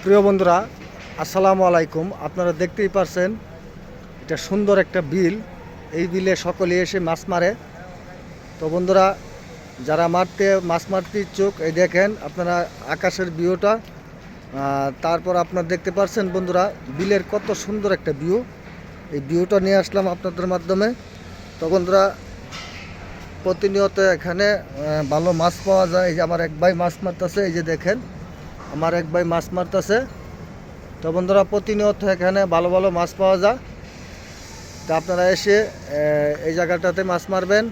প্রিয় বন্ধুরা, আসসালামু আলাইকুম। আপনারা দেখতেই পারছেন এটা সুন্দর একটা বিল। এই বিলে সকলে এসে মাছ মারে। তো বন্ধুরা, যারা মাছ মারতে ইচ্ছুক, এই দেখেন আপনারা আকাশের ভিউটা। তারপর আপনারা দেখতে পাচ্ছেন বন্ধুরা, বিলের কত সুন্দর একটা ভিউ। এই ভিউটা নিয়ে আসলাম আপনাদের মাধ্যমে। তো বন্ধুরা, প্রতিনিয়ত এখানে ভালো মাছ পাওয়া যায়। এই যে আমার এক ভাই মাছ মারতেছে, এই যে দেখেন আমার এক ভাই মাছ মারতেছে। তো বন্ধুরা, প্রতিনিয়ত এখানে ভালো ভালো মাছ পাওয়া যায়। তো আপনারা এসে এই জায়গাটাতে মাছ মারবেন।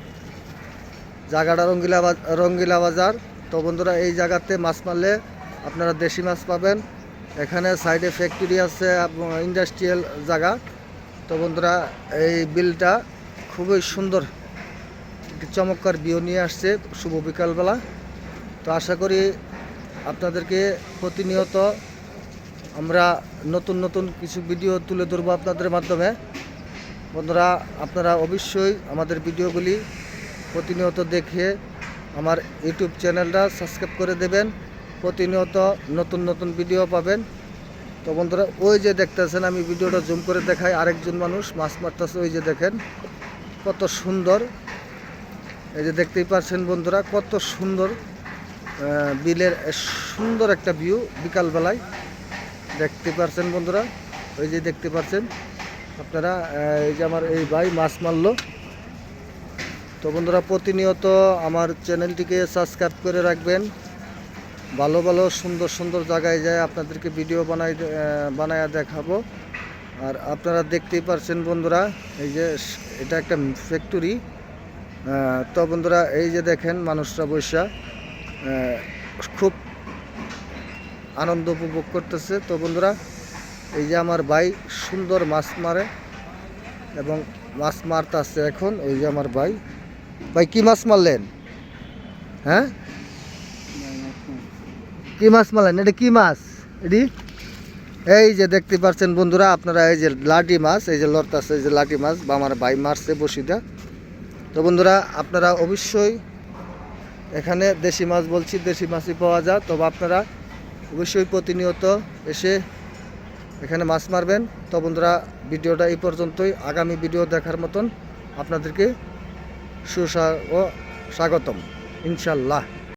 জায়গাটা রঙ্গিলা বাজার। তো বন্ধুরা, এই জায়গাতে মাছ মারলে আপনারা দেশি মাছ পাবেন। এখানে সাইডে ফ্যাক্টরি আছে, ইন্ডাস্ট্রিয়াল জায়গা। তো বন্ধুরা, এই বিলটা খুবই সুন্দর, একটি চমৎকার ভিউ নিয়ে আসছে শুভ বিকালবেলা। তো আশা করি আপনাদেরকে প্রতিনিয়ত আমরা নতুন নতুন কিছু ভিডিও তুলে ধরবো আপনাদের মাধ্যমে। বন্ধুরা, আপনারা অবশ্যই আমাদের ভিডিওগুলি প্রতিনিয়ত দেখে আমার ইউটিউব চ্যানেলটা সাবস্ক্রাইব করে দেবেন। প্রতিনিয়ত নতুন নতুন ভিডিও পাবেন। তো বন্ধুরা, ওই যে দেখতেছেন, আমি ভিডিওটা জুম করে দেখাই, আরেকজন মানুষ মাছ মারতেছে। ওই যে দেখেন কত সুন্দর, এই যে দেখতেই পাচ্ছেন বন্ধুরা, কত সুন্দর বিলের সুন্দর একটা ভিউ বিকালবেলায় দেখতে পাচ্ছেন বন্ধুরা। ওই যে দেখতে পাচ্ছেন আপনারা, এই যে আমার এই ভাই মাছ মারলো। তো বন্ধুরা, প্রতিনিয়ত আমার চ্যানেলটিকে সাবস্ক্রাইব করে রাখবেন। ভালো ভালো সুন্দর সুন্দর জায়গায় যায় আপনাদেরকে ভিডিও বানায় দেখাবো। আর আপনারা দেখতেই পাচ্ছেন বন্ধুরা, এই যে এটা একটা ফ্যাক্টরি। তো বন্ধুরা, এই যে দেখেন মানুষরা বসে খুব আনন্দ উপভোগ করতেছে। তো বন্ধুরা, এই যে আমার ভাই সুন্দর মাছ মারে এবং মাছ মারতেছে এখন। এই যে আমার ভাই কি মাছ মারলেন? হ্যাঁ, কি মাছ মারলেন? এটা কি মাছ? এটি এই যে দেখতে পাচ্ছেন বন্ধুরা আপনারা, এই যে লাঠি মাছ, এই যে লড়তাছে, এই যে লাঠি মাছ বা আমার ভাই মারছে বসিটা। তো বন্ধুরা, আপনারা অবশ্যই এখানে দেশি মাছ, বলছি দেশি মাছই পাওয়া যায়। তবে আপনারা অবশ্যই প্রতিনিয়ত এসে এখানে মাছ মারবেন। তো বন্ধুরা, ভিডিওটা এই পর্যন্তই। আগামী ভিডিও দেখার মতন আপনাদেরকে স্বাগতম ইনশাল্লাহ।